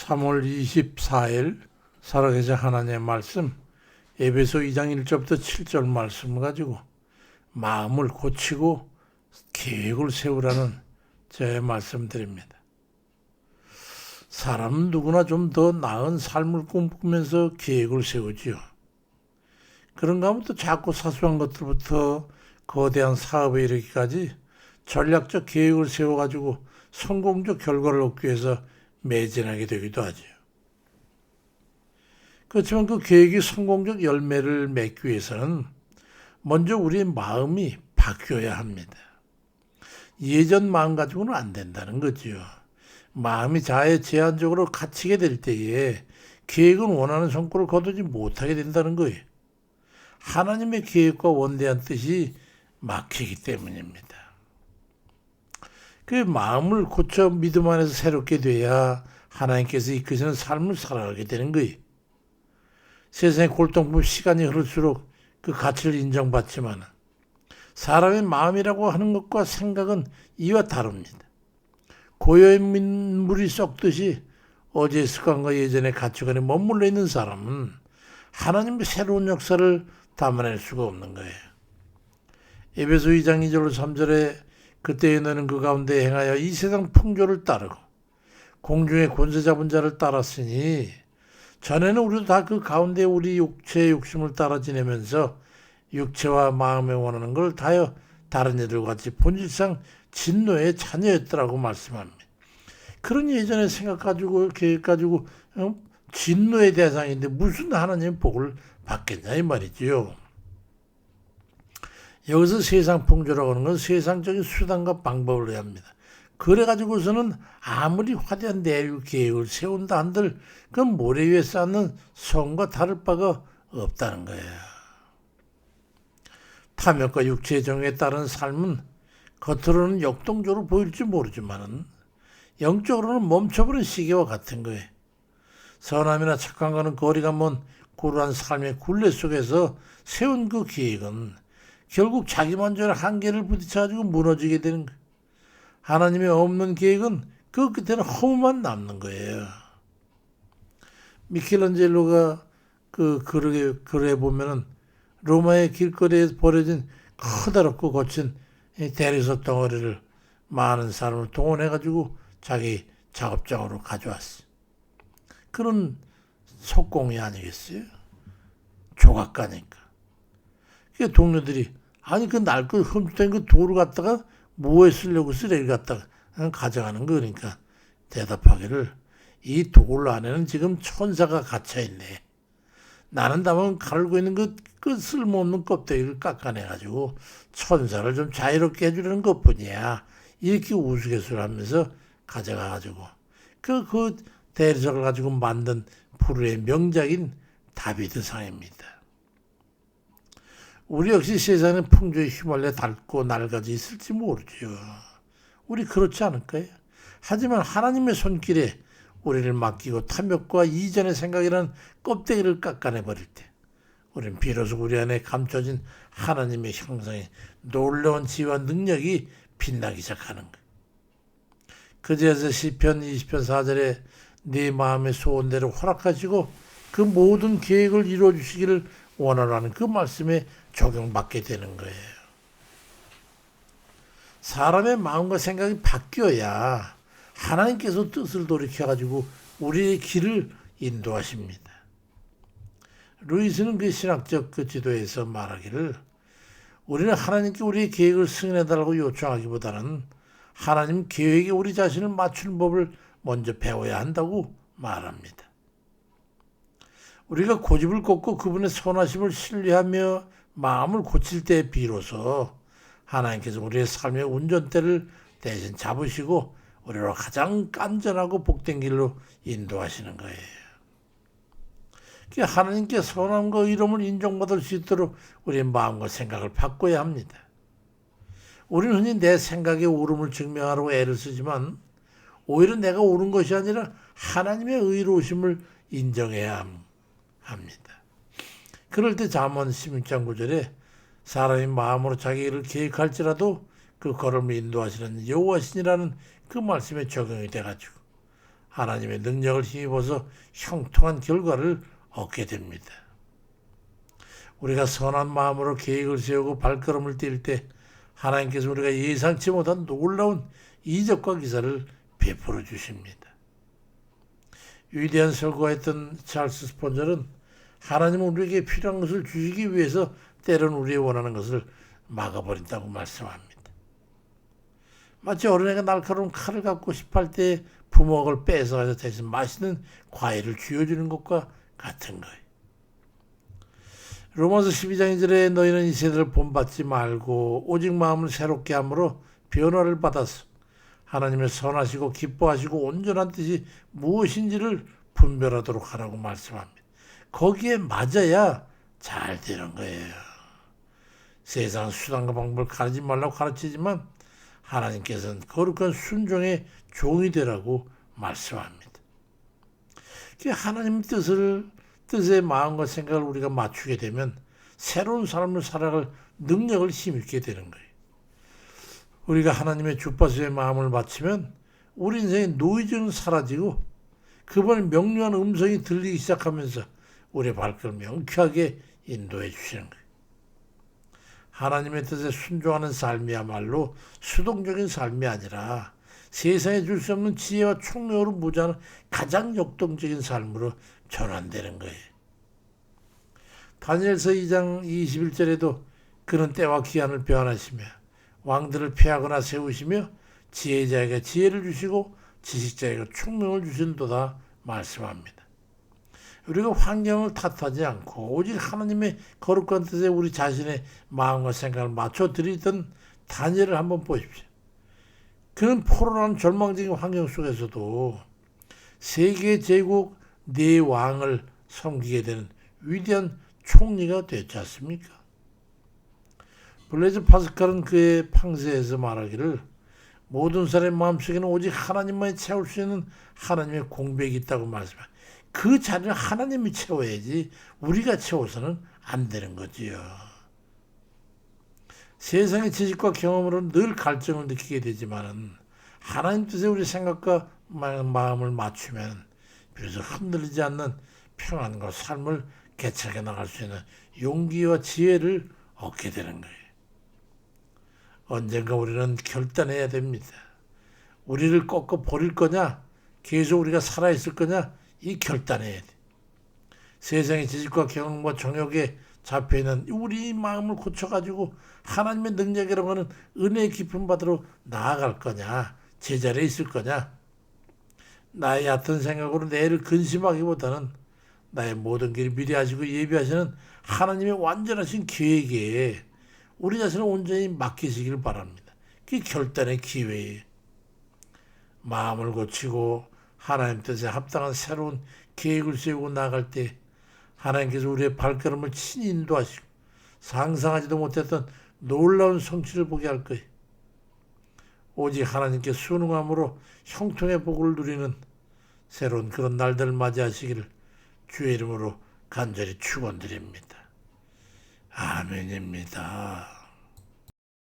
3월 24일 살아계신 하나님의 말씀 에베소 2장 1절부터 7절 말씀을 가지고 마음을 고치고 계획을 세우라는 제 말씀드립니다. 사람은 누구나 좀 더 나은 삶을 꿈꾸면서 계획을 세우지요. 그런가 하면 또 작고 사소한 것들부터 거대한 사업에 이르기까지 전략적 계획을 세워가지고 성공적 결과를 얻기 위해서 매진하게 되기도 하죠. 그렇지만 그 계획이 성공적 열매를 맺기 위해서는 먼저 우리의 마음이 바뀌어야 합니다. 예전 마음 가지고는 안 된다는 거지요. 마음이 자아에 제한적으로 갇히게 될 때에 계획은 원하는 성과를 거두지 못하게 된다는 거예요. 하나님의 계획과 원대한 뜻이 막히기 때문입니다. 그 마음을 고쳐 믿음 안에서 새롭게 돼야 하나님께서 이끄시는 삶을 살아가게 되는 거예요. 세상의 골동품 시간이 흐를수록 그 가치를 인정받지만 사람의 마음이라고 하는 것과 생각은 이와 다릅니다. 고요의 물이 썩듯이 어제의 습관과 예전의 가치관에 머물러 있는 사람은 하나님의 새로운 역사를 담아낼 수가 없는 거예요. 에베소 2장 2절 3절에 그때에 너는 그 가운데 행하여 이 세상 풍조를 따르고 공중의 권세 잡은 자를 따랐으니 전에는 우리도 다 그 가운데 우리 육체의 욕심을 따라 지내면서 육체와 마음에 원하는 걸 다하여 다른 이들과 같이 본질상 진노의 자녀였더라고 말씀합니다. 그런 예전의 생각 가지고 계획 가지고 진노의 대상인데 무슨 하나님의 복을 받겠냐 이 말이지요. 여기서 세상 풍조라고 하는 건 세상적인 수단과 방법을 의합니다. 그래가지고서는 아무리 화려한 내일 계획을 세운다 한들 그건 모래 위에 쌓는 성과 다를 바가 없다는 거예요. 탐욕과 육체의 정에 따른 삶은 겉으로는 역동적으로 보일지 모르지만 영적으로는 멈춰버린 시계와 같은 거예요. 선함이나 착함과는 거리가 먼 고루한 삶의 굴레 속에서 세운 그 계획은 결국 자기만족의 한계를 부딪혀가지고 무너지게 되는 거예요. 하나님의 없는 계획은 그 끝에는 허무만 남는 거예요. 미켈란젤로가 그 글에 보면은 로마의 길거리에 버려진 커다랗고 거친 대리석 덩어리를 많은 사람을 동원해가지고 자기 작업장으로 가져왔어요. 그런 석공이 아니겠어요? 조각가니까. 그 동료들이 아니 그 낡고 흠집된 그 돌을 갖다가 뭐에 쓰려고 쓰레기 갖다가 가져가는 거 그러니까 대답하기를 이 돌 안에는 지금 천사가 갇혀있네. 나는 다만 갈고 있는 그 쓸모없는 껍데기를 깎아내가지고 천사를 좀 자유롭게 해주려는 것뿐이야. 이렇게 우스갯소리를 하면서 가져가가지고 그 대리석을 가지고 만든 불후의 명작인 다비드상입니다. 우리 역시 세상의 풍조에 휘말려 닳고 낡아져 있을지 모르죠. 우리 그렇지 않을까요? 하지만 하나님의 손길에 우리를 맡기고 탐욕과 이전의 생각이라는 껍데기를 깎아내버릴 때 우리는 비로소 우리 안에 감춰진 하나님의 형상의 놀라운 지혜와 능력이 빛나기 시작하는 거예요. 그제서 시편 20편 4절에 네 마음의 소원대로 허락하시고 그 모든 계획을 이루어주시기를 원하라는 그 말씀에 적용받게 되는 거예요. 사람의 마음과 생각이 바뀌어야 하나님께서 뜻을 돌이켜가지고 우리의 길을 인도하십니다. 루이스는 그 신학적 그 지도에서 말하기를 우리는 하나님께 우리의 계획을 승인해달라고 요청하기보다는 하나님 계획에 우리 자신을 맞추는 법을 먼저 배워야 한다고 말합니다. 우리가 고집을 꺾고 그분의 선하심을 신뢰하며 마음을 고칠 때 비로소 하나님께서 우리의 삶의 운전대를 대신 잡으시고 우리로 가장 깐전하고 복된 길로 인도하시는 거예요. 하나님께 선함과 의로움을 인정받을 수 있도록 우리의 마음과 생각을 바꿔야 합니다. 우리는 흔히 내 생각의 옳음을 증명하려고 애를 쓰지만 오히려 내가 옳은 것이 아니라 하나님의 의로우심을 인정해야 합니다. 그럴 때 잠언 16장 9절에 사람이 마음으로 자기 일을 계획할지라도 그 걸음을 인도하시는 여호와시니라는 그 말씀에 적용이 돼가지고 하나님의 능력을 힘입어서 형통한 결과를 얻게 됩니다. 우리가 선한 마음으로 계획을 세우고 발걸음을 뛸 때 하나님께서 우리가 예상치 못한 놀라운 이적과 기사를 베풀어 주십니다. 위대한 설교했던 찰스 스폰저는 하나님은 우리에게 필요한 것을 주시기 위해서 때로는 우리의 원하는 것을 막아버린다고 말씀합니다. 마치 어린애가 날카로운 칼을 갖고 싶어할 때 부모가 그걸 뺏어가서 대신 맛있는 과일을 쥐어주는 것과 같은 거예요. 로마서 12장 2절에 너희는 이 세대를 본받지 말고 오직 마음을 새롭게 함으로 변화를 받아서 하나님의 선하시고 기뻐하시고 온전한 뜻이 무엇인지를 분별하도록 하라고 말씀합니다. 거기에 맞아야 잘 되는 거예요. 세상 수단과 방법을 가르치지 말라고 가르치지만 하나님께서는 거룩한 순종의 종이 되라고 말씀합니다. 하나님 뜻의 마음과 생각을 우리가 맞추게 되면 새로운 삶을 살아갈 능력을 힘입게 되는 거예요. 우리가 하나님의 주파수의 마음을 맞추면 우리 인생의 노이즈는 사라지고 그분의 명료한 음성이 들리기 시작하면서 우리의 발걸음을 명쾌하게 인도해 주시는 거예요. 하나님의 뜻에 순종하는 삶이야말로 수동적인 삶이 아니라 세상에 줄 수 없는 지혜와 총명으로 무장하는 가장 역동적인 삶으로 전환되는 거예요. 다니엘서 2장 21절에도 그는 때와 기한을 변하시며 왕들을 폐하거나 세우시며 지혜자에게 지혜를 주시고 지식자에게 총명을 주신도다 말씀합니다. 우리가 환경을 탓하지 않고 오직 하나님의 거룩한 뜻에 우리 자신의 마음과 생각을 맞춰 드리던 다니엘을 한번 보십시오. 그는 포로라는 절망적인 환경 속에서도 세계 제국 네 왕을 섬기게 되는 위대한 총리가 되지 않습니까? 블레이즈 파스칼은 그의 팡세에서 말하기를 모든 사람의 마음속에는 오직 하나님만이 채울 수 있는 하나님의 공백이 있다고 말씀합니다. 그 자리를 하나님이 채워야지 우리가 채워서는 안 되는 거지요. 세상의 지식과 경험으로는 늘 갈증을 느끼게 되지만 하나님 뜻에 우리 생각과 마음을 맞추면 비로소 흔들리지 않는 평안과 삶을 개척해 나갈 수 있는 용기와 지혜를 얻게 되는 거예요. 언젠가 우리는 결단해야 됩니다. 우리를 꺾어 버릴 거냐, 계속 우리가 살아있을 거냐, 이 결단해야 돼. 세상의 지식과 경험과 정욕에 잡혀있는 우리 마음을 고쳐가지고 하나님의 능력이라고 하는 은혜의 깊은 바다로 나아갈 거냐, 제자리에 있을 거냐. 나의 얕은 생각으로 내일을 근심하기보다는 나의 모든 길을 미리 아시고 예비하시는 하나님의 완전하신 계획에 우리 자신을 온전히 맡기시길 바랍니다. 그게 결단의 기회예요. 마음을 고치고 하나님 뜻에 합당한 새로운 계획을 세우고 나갈 때 하나님께서 우리의 발걸음을 친히 인도하시고 상상하지도 못했던 놀라운 성취를 보게 할 거예요. 오직 하나님께 순응함으로 형통의 복을 누리는 새로운 그런 날들을 맞이하시기를 주의 이름으로 간절히 축원드립니다. 아멘입니다.